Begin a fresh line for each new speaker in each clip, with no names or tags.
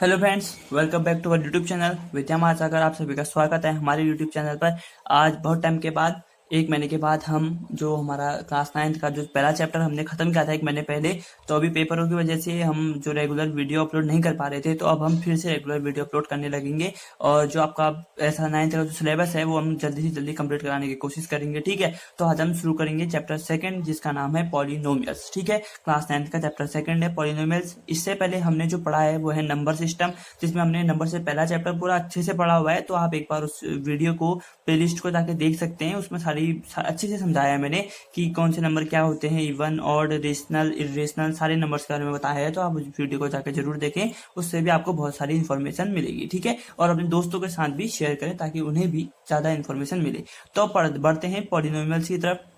Hello friends, welcome back to our YouTube channel Vidya Mahasagar. आप सभी का स्वागत है हमारे यूट्यूब चैनल पर। आज बहुत टाइम के बाद, एक महीने के बाद, हम जो हमारा क्लास 9th का जो पहला चैप्टर हमने खत्म किया था एक महीने पहले, तो अभी पेपरों की वजह से हम जो रेगुलर वीडियो अपलोड नहीं कर पा रहे थे, तो अब हम फिर से रेगुलर वीडियो अपलोड करने लगेंगे। और जो आपका ऐसा 9th का जो सिलेबस है वो हम जल्दी से जल्दी कंप्लीट कराने की कोशिश करेंगे। ठीक है, तो आज हम शुरू करेंगे चैप्टर 2 जिसका नाम है पॉलिनोमियल्स। ठीक है, क्लास 9th का चैप्टर 2 है पॉलिनोमियल्स। इससे पहले हमने जो पढ़ा है वो है नंबर सिस्टम, जिसमें हमने नंबर से पहला चैप्टर पूरा अच्छे से पढ़ा हुआ है। तो आप एक बार उस वीडियो को, प्लेलिस्ट को जाके देख सकते हैं। उसमें सारी अच्छे से समझाया है मैंने कि कौन से नंबर क्या होते हैं, इवन, ऑड, रेशनल, इरेशनल, सारे नंबर्स के बारे में बताया है। तो आप उस वीडियो को जाकर जरूर देखें, उससे भी आपको बहुत सारी इन्फॉर्मेशन मिलेगी। ठीक है, और अपने दोस्तों के साथ भी शेयर करें ताकि उन्हें भी ज्यादा इन्फॉर्मेशन मिले। तो बढ़ते हैं पॉलिनोमियल्स की तरफ।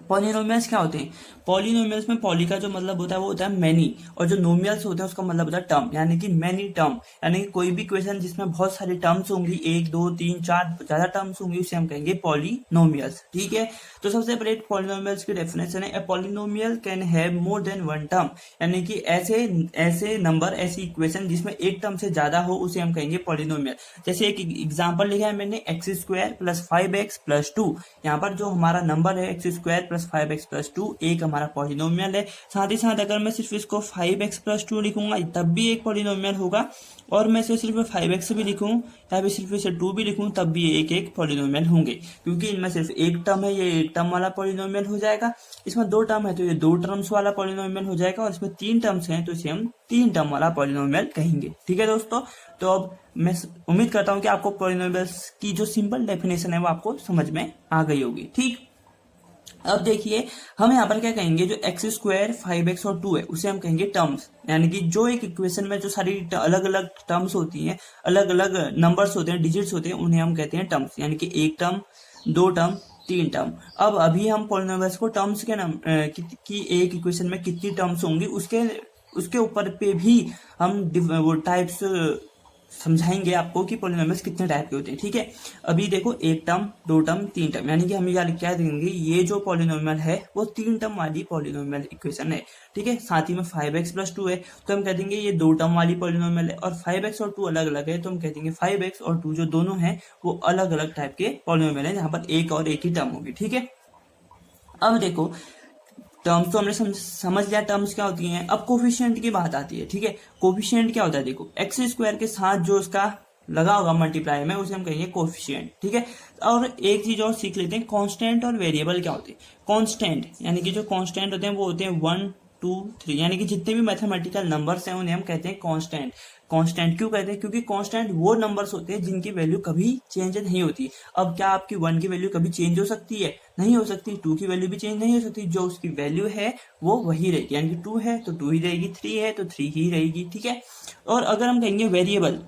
पॉलिनोमियल्स क्या होते हैं? पॉलिनोमियल्स में पॉली का जो मतलब होता है वो होता है मैनी, और जो नोमियल्स होते हैं उसका मतलब होता है टर्म, यानी कि मैनी टर्म। यानी कि कोई भी क्वेश्चन जिसमें बहुत सारी टर्म्स होंगी, 1 2 3 4 ज्यादा टर्म्स होंगी, उसे हम कहेंगे पॉलिनोमियल्स। ठीक है, तो सबसे पहले पॉलिनोमियल्स की डेफिनेशन है, a polynomial can have more than one term. यानी कि ऐसे नंबर, ऐसी इक्वेशन जिसमें एक टर्म से ज्यादा हो, उसे हम कहेंगे पॉलिनोमियल। जैसे एक एग्जाम्पल लिखा है मैंने, x² + 5x + 2। यहाँ पर जो हमारा नंबर है x² + 5x + 2 एक हमारा पॉलिनोमियल है। साथ ही साथ अगर मैं सिर्फ इसको 5x + 2 लिखूंगा तब भी एक पॉलिनोमियल होगा, और मैं इसे सिर्फ 5x भी लिखूं या फिर सिर्फ इसे 2 भी लिखूं तब भी ये एक पॉलिनोमियल होंगे, क्योंकि इनमें सिर्फ एक टर्म है, ये एक टर्म वाला पॉलिनोमियल हो जाएगा। इसमें 2 टर्म है तो ये 2 टर्म्स वाला पॉलिनोमियल हो जाएगा, और इसमें 3 टर्म्स हैं तो इसे हम 3 टर्म वाला पॉलिनोमियल कहेंगे। ठीक है दोस्तों, तो अब मैं उम्मीद करता हूँ कि आपको पॉलिनोमियल्स की जो सिंपल डेफिनेशन है वो आपको समझ में आ गई होगी। ठीक, अब देखिए हम यहाँ पर क्या कहेंगे, जो x², 5x और 2 है उसे हम कहेंगे टर्म्स। यानी कि जो एक इक्वेशन में जो सारी अलग अलग टर्म्स होती हैं, अलग अलग नंबर्स होते हैं, डिजिट्स होते हैं, उन्हें हम कहते हैं टर्म्स। यानी कि एक टर्म, 2 टर्म, 3 टर्म। अब अभी हम पॉलिनोमियल्स को टर्म्स के नाम की एक इक्वेशन में कितनी टर्म्स होंगी उसके ऊपर पे भी हम वो टाइप्स समझाएंगे आपको कि पॉलिनोमियल्स कितने टाइप के होते हैं। ठीक है, अभी देखो, एक टर्म, 2 टर्म, 3 टर्म, यानी कि हम क्या देंगे, ये जो पॉलिनोमियल है वो 3 टर्म वाली पॉलिनोमियल इक्वेशन है। ठीक है, साथ ही में 5x + 2 है तो हम कह देंगे ये 2 टर्म वाली पॉलिनोमियल है, और 5x और 2 अलग अलग है तो हम कह देंगे 5x और 2 जो दोनों है वो अलग अलग टाइप के पॉलिनोमियल है, जहां पर एक और एक ही टर्म होगी। ठीक है, अब देखो, टर्म्स तो हमने समझ लिया टर्म्स क्या होती हैं। अब कोफिशिएंट की बात आती है। ठीक है, कोफिशिएंट क्या होता है? देखो, x² के साथ जो उसका लगा होगा मल्टीप्लाई में उसे हम कहेंगे कोफिशिएंट। ठीक है, और एक चीज और सीख लेते हैं, कांस्टेंट और वेरिएबल क्या होते हैं। कांस्टेंट यानी कि जो कांस्टेंट होते हैं वो होते हैं 1 2 3, यानी कि जितने भी मैथमेटिकल नंबर्स हैं उन्हें हम कहते हैं कांस्टेंट। कांस्टेंट क्यों कहते हैं? क्योंकि कांस्टेंट वो नंबर्स होते हैं जिनकी वैल्यू कभी चेंज नहीं होती। अब क्या आपकी 1 की वैल्यू कभी चेंज हो सकती है? नहीं हो सकती। 2 की वैल्यू भी चेंज नहीं हो सकती, जो उसकी वैल्यू है वो वही रहेगी। यानी कि 2 है तो 2 ही रहेगी, 3 है तो 3 ही रहेगी। ठीक है, और अगर हम कहेंगे वेरिएबल,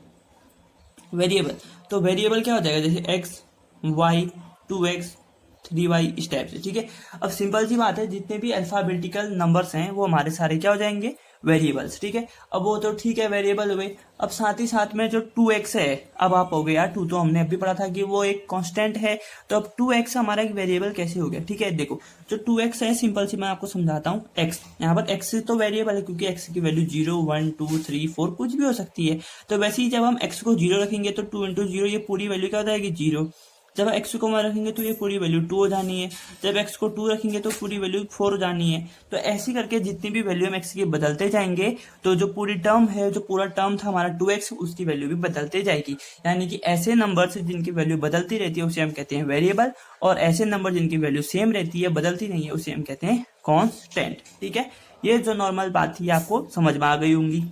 तो वेरिएबल क्या हो जाएगा, जैसे x, y, 2x, 3y, इस टाइप से। ठीक है, अब सिंपल सी बात है, जितने भी अल्फाबेटिकल नंबर्स हैं वो हमारे सारे क्या हो जाएंगे, वेरिएबल्स। ठीक है, अब वो तो ठीक है, वेरिएबल हुए। अब साथ ही साथ में जो 2x है, अब आप हो गए यार 2 तो हमने अभी पढ़ा था कि वो एक कांस्टेंट है, तो अब 2x हमारा एक वेरिएबल कैसे हो गया? ठीक है, देखो, जो 2x है, सिंपल सी मैं आपको समझाता हूँ। x यहाँ पर x तो वेरिएबल है क्योंकि x की वैल्यू 0 1 2 3 4 कुछ भी हो सकती है। तो वैसे ही जब हम x को 0 रखेंगे तो 2 × 0 ये पूरी वैल्यू क्या हो जाएगी, 0। जब x को 1 रखेंगे तो ये पूरी वैल्यू 2 हो जानी है। जब x को 2 रखेंगे तो पूरी वैल्यू 4 हो जानी है। तो ऐसी करके जितनी भी वैल्यू हम x की बदलते जाएंगे तो जो पूरी टर्म है, जो पूरा टर्म था हमारा 2x, उसकी वैल्यू भी बदलते जाएगी। यानी कि ऐसे नंबर जिनकी वैल्यू बदलती रहती है उसे हम कहते हैं वेरिएबल, और ऐसे नंबर जिनकी वैल्यू सेम रहती है, बदलती नहीं है, उसे हम कहते हैं कांस्टेंट। ठीक है, ये जो नॉर्मल बात थी आपको समझ में आ गई होंगी।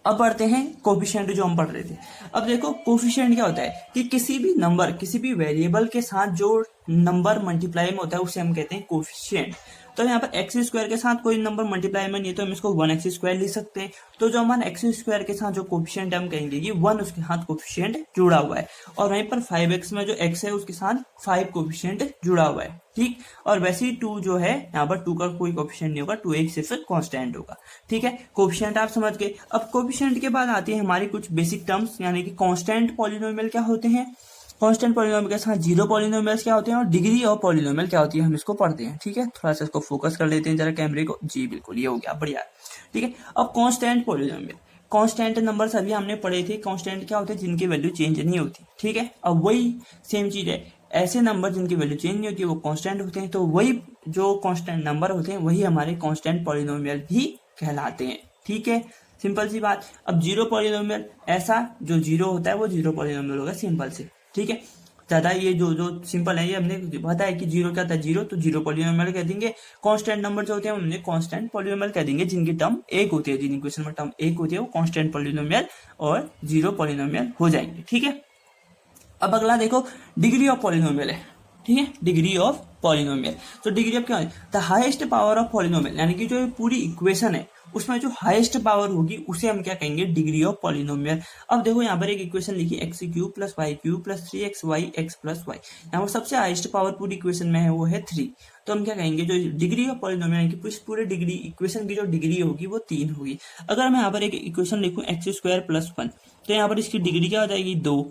अब बढ़ते हैं कोफिशिएंट जो हम पढ़ रहे थे। अब देखो, कोफिशिएंट क्या होता है कि किसी भी नंबर, किसी भी वेरिएबल के साथ जो नंबर मल्टीप्लाई में होता है उसे हम कहते हैं कोफिशिएंट। तो यहाँ पर x² के साथ कोई नंबर मल्टीप्लाई में नहीं है तो हम इसको 1x² लिख सकते हैं। तो जो हमारा x² के साथ जो कोफिशिएंट हम कहेंगे कि 1 उसके साथ कोफिशिएंट जुड़ा हुआ है, और वहीं पर 5x में जो x है उसके साथ 5 कोफिशिएंट जुड़ा हुआ है। ठीक, और वैसे ही 2 जो है, यहाँ पर 2 का कोई कोफिशिएंट नहीं होगा, 2 एक सिर्फ कांस्टेंट होगा। ठीक है, कोफिशिएंट आप समझ गए। अब कोफिशिएंट के बाद आती है हमारी कुछ बेसिक टर्म्स, यानी कि कांस्टेंट पॉलिनोमियल क्या होते हैं, कांस्टेंट पॉलिनोमियल के साथ जीरो पॉलिनोमियल्स क्या होते हैं, और डिग्री ऑफ पॉलिनोमियल क्या होती है, हम इसको पढ़ते हैं। ठीक है, थोड़ा सा इसको फोकस कर लेते हैं जरा कैमरे को। जी बिल्कुल, ये हो गया, बढ़िया। ठीक है, अब कांस्टेंट पॉलिनोमियल, कांस्टेंट नंबर्स अभी हमने पढ़े थे, कांस्टेंट क्या होते हैं, जिनकी वैल्यू चेंज नहीं होती, ठीक है। अब वही सेम चीज है, ऐसे नंबर जिनकी वैल्यू चेंज नहीं होती वो कांस्टेंट होते हैं, तो वही जो कांस्टेंट नंबर होते हैं वही हमारे कांस्टेंट पॉलिनोमियल भी कहलाते हैं, ठीक है। सिंपल सी बात। अब जीरो पॉलिनोमियल, ऐसा जो जीरो होता है वो जीरो पॉलिनोमियल होगा, सिंपल से, ठीक है। ज्यादा ये जो सिंपल है, ये हमने पता है कि जीरो क्या था, जीरो, तो जीरो पॉलिनोमियल कह देंगे। कांस्टेंट नंबर जो होते हैं हमने कांस्टेंट पॉलिनोमियल कह देंगे, जिनकी टर्म एक होती है, जिन इक्वेशन में टर्म एक होती है वो कांस्टेंट पॉलिनोमियल और जीरो पॉलिनोमियल हो जाएंगे, ठीक है। अब अगला देखो, डिग्री ऑफ पॉलिनोमियल है, ठीक है, डिग्री ऑफ पॉलिनोमियल। तो डिग्री ऑफ क्या है, the highest power of polynomial, यानी कि जो पूरी इक्वेशन है उसमें जो हाईएस्ट पावर होगी उसे हम क्या कहेंगे, डिग्री ऑफ पॉलिनोमियल। अब देखो यहाँ पर एक इक्वेशन लिखी, x cube plus y cube plus 3xy x plus y, यहाँ पर सबसे हाईएस्ट पावर पूरी इक्वेशन में है वो है 3, तो हम क्या कहेंगे, जो डिग्री ऑफ पॉलिनोमियल की पूरे डिग्री इक्वेशन की जो डिग्री होगी वो 3 होगी। अगर मैं यहाँ पर एक इक्वेशन लिखूं x² प्लस 1, तो यहाँ पर इसकी डिग्री क्या हो जाएगी, 2।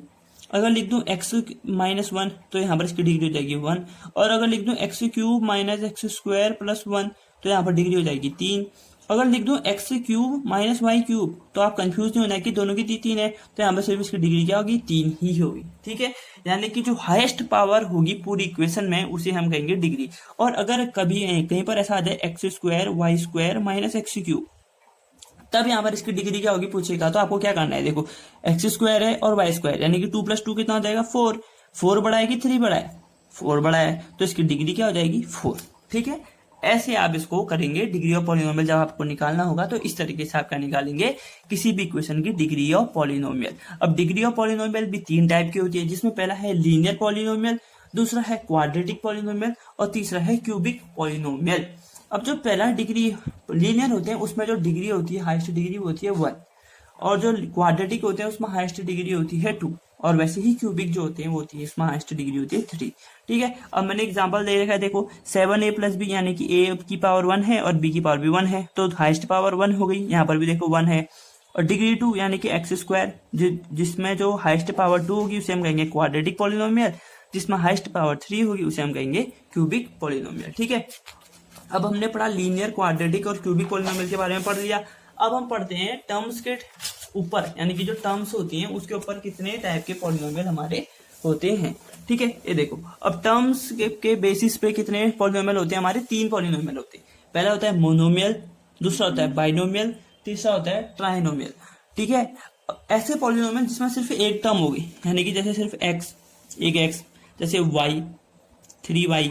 अगर लिख दूं x माइनस 1, तो यहाँ पर इसकी डिग्री हो जाएगी 1। और अगर लिख दूं x cube minus x² plus 1, तो यहाँ पर डिग्री हो जाएगी 3। अगर लिख दूं x cube minus y cube, तो आप कंफ्यूज नहीं होना कि दोनों की 3 है, तो यहाँ पर सिर्फ इसकी डिग्री क्या होगी, 3 ही होगी, ठीक है। यानी कि जो हाईएस्ट पावर होगी पूरी इक्वेशन में उसे हम कहेंगे डिग्री। और अगर कभी कहीं पर ऐसा आ जाए x² y² minus x cube, तब यहाँ पर इसकी डिग्री क्या होगी पूछेगा, तो आपको क्या करना है, देखो x² है और y², यानी कि 2 + 2 कितना हो जाएगा, 4। 4 बड़ा है कि 3 बड़ा है, 4 बड़ा है, तो इसकी डिग्री क्या हो जाएगी, 4, ठीक है। ऐसे आप इसको करेंगे, डिग्री ऑफ पॉलिनोमियल जब आपको निकालना होगा तो इस तरीके से आपका निकालेंगे किसी भी इक्वेशन की डिग्री ऑफ पॉलिनोमियल। अब डिग्री ऑफ पॉलिनोमियल भी 3 टाइप की होती है, जिसमें पहला है लीनियर पॉलिनोमियल, दूसरा है क्वाड्रेटिक पॉलिनोमियल और तीसरा है क्यूबिक पॉलिनोमियल। अब जो पहला डिग्री लीनियर होते हैं उसमें जो डिग्री होती है, हाईएस्ट डिग्री होती है 1, और जो क्वाड्रेटिक होते हैं उसमें हाईएस्ट डिग्री होती है 2, और वैसे ही क्यूबिक जो होते हैं वो होती है, इसमें हाईएस्ट डिग्री होती है 3, ठीक है। अब मैंने एग्जांपल दे रखा है, देखो 7a + b, यानी कि a की पावर 1 है और b की पावर भी 1 है, तो हाईएस्ट पावर 1 हो गई, यहाँ पर भी देखो 1 है। और डिग्री 2 यानी कि x², जिसमें जो हाईएस्ट पावर 2 होगी उसे हम कहेंगे क्वाड्रेटिक पॉलिनोमियल, जिसमें हाईएस्ट पावर 3 होगी उसे हम कहेंगे क्यूबिक पॉलिनोमियल, ठीक है। अब हमने पढ़ा लीनियर, क्वाड्रेटिक और क्यूबिक पॉलिनोमियल के बारे में पढ़ लिया। अब हम पढ़ते हैं टर्म्स के ऊपर, यानी कि जो टर्म्स होती हैं उसके ऊपर कितने टाइप के पॉलिनोमियल हमारे होते हैं, ठीक है। ये देखो, अब टर्म्स के बेसिस पे कितने पॉलिनोमियल होते हैं हमारे, 3 पॉलिनोमियल होते हैं। पहला होता है मोनोमियल, दूसरा होता है बाइनोमियल, तीसरा होता है ट्राइनोमियल, ठीक है। ऐसे पॉलिनोमियल जिसमें सिर्फ एक टर्म होगी, यानी कि जैसे सिर्फ x, एक x, जैसे y, 3y,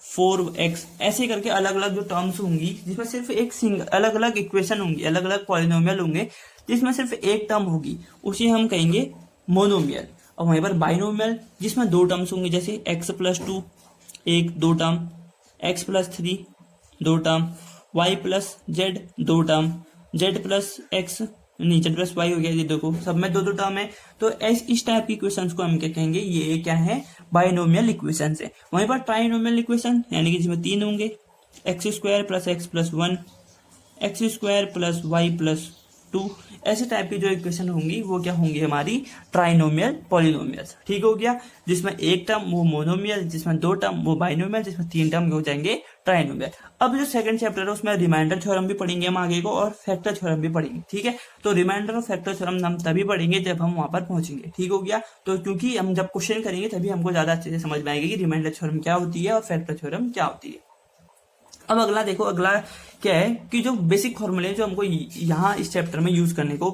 4x, ऐसे करके अलग अलग जो टर्म्स होंगी जिसमें सिर्फ एक सिंगल, अलग अलग इक्वेशन होंगी, अलग अलग पॉलिनोमियल होंगे जिसमें सिर्फ एक टर्म होगी, उसे हम कहेंगे मोनोमियल। और वहीं पर बाइनोमियल जिसमें 2 टर्म्स होंगे, जैसे x + 2 एक 2 term, x + 3 2 term, y + z 2 term, z + x नहीं z + y हो गया, ये देखो सब में 2 टर्म है। तो इस टाइप की इक्वेशंस को हम क्या कहेंगे, ये क्या है, बाइनोमियल इक्वेशंस है। वहीं पर ट्राइनोमियल इक्वेशन यानी कि जिसमें 3 होंगे, x² + x + 1, x² + y + 2, ऐसे टाइप की जो इक्वेशन होंगी वो क्या होंगी, हमारी ट्राइनोमियल पॉलिनोमियल्स, ठीक हो गया। जिसमें एक टर्म वो मोनोमियल, जिसमें 2 टर्म वो बाइनोमियल, जिसमें 3 टर्म हो जाएंगे ट्राइनोमियल। अब जो सेकंड चैप्टर है उसमें रिमाइंडर थ्योरम भी पढ़ेंगे हम आगे को, और फैक्टर थ्योरम भी पढ़ेंगे, ठीक है। तो रिमाइंडर और फैक्टर थ्योरम हम तभी पढ़ेंगे जब हम वहां पर पहुंचेंगे, ठीक हो गया। तो क्योंकि हम जब क्वेश्चन करेंगे तभी हमको ज्यादा अच्छे से समझ में आएगी कि रिमाइंडर थ्योरम क्या होती है और फैक्टर थ्योरम क्या होती है। अब अगला देखो, अगला क्या है कि जो बेसिक फॉर्मूले जो हमको यहाँ इस चैप्टर में यूज करने को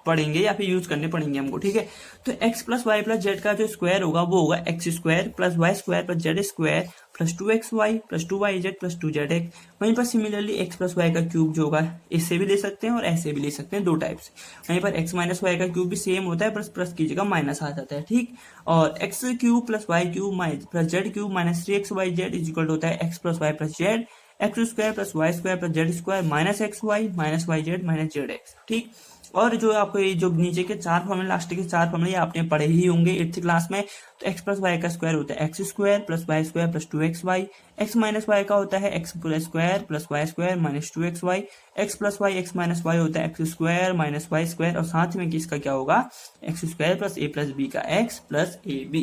पढ़ेंगे या फिर यूज करने पड़ेंगे हमको, ठीक है। तो x + y + z का जो स्क्वायर होगा वो होगा x² + y² + z² + 2xy + 2yz + 2zx। वहीं पर सिमिलरली x + y का क्यूब जो होगा इससे भी ले सकते हैं और ऐसे भी ले सकते हैं, 2 टाइप से। वहीं पर x - y का क्यूब भी सेम होता है, प्लस की जगह माइनस आ जाता है, ठीक। और x³ + y³ + z³ - 3xyz होता है x + y + z, x² + y² + z² - xy - yz - zx, ठीक। और जो आपको ये जो नीचे के 4 फॉर्मूले, लास्ट के 4 फॉर्मूले आपने पढ़े ही होंगे 8th क्लास में। तो x + y का स्क्वायर होता है x² + y² + 2xy, x - y का होता है x² + y² - 2xy, x + y x - y होता है x² - y², और साथ में किसका क्या होगा x² + a + b का x + ab,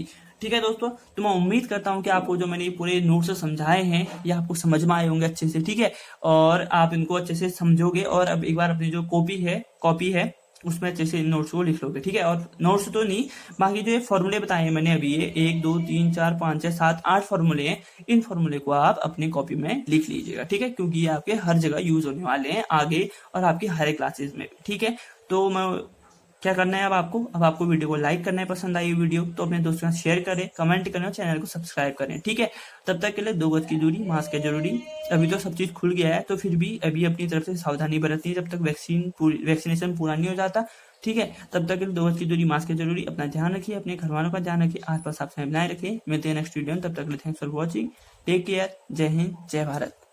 ठीक है दोस्तों, तो मैं उम्मीद करता हूँ कि आपको जो मैंने पूरे नोट्स समझाए हैं ये आपको समझ में आए होंगे अच्छे से। ठीक है, और आप इनको अच्छे से समझोगे और अब एक बार अपनी जो कॉपी है उसमें अच्छे से नोट्स को लिख लोगे। ठीक है, और नोट्स तो नहीं, बाकी जो ये फॉर्मूले बताए हैं मैंने अभी, ये 1 2 3 4 5 6 7 8 फॉर्मूले हैं, इन फॉर्मूले को आप अपनी कॉपी में लिख लीजिएगा। ठीक है, क्योंकि ये आपके हर जगह यूज होने वाले हैं आगे और आपकी हर क्लासेस में। ठीक है, तो मैं क्या करना है अब आपको वीडियो को लाइक करना है, पसंद आई वीडियो तो अपने दोस्तों के साथ शेयर करें, कमेंट करें और चैनल को सब्सक्राइब करें। ठीक है, तब तक के लिए 2 गज की दूरी, मास्क है जरूरी। अभी तो सब चीज खुल गया है, तो फिर भी अभी अपनी तरफ से सावधानी बरतनी है जब तक वैक्सीनेशन पूरा नहीं हो जाता। ठीक है, तब तक के लिए 2 गज की दूरी, मास्क है जरूरी। अपना ध्यान रखिए, अपने घर वालों का ध्यान रखिए, आसपास आप बनाए रखिए। मिलते हैं नेक्स्ट वीडियो में, तब तक के लिए thanks for watching, take care, जय हिंद, जय भारत।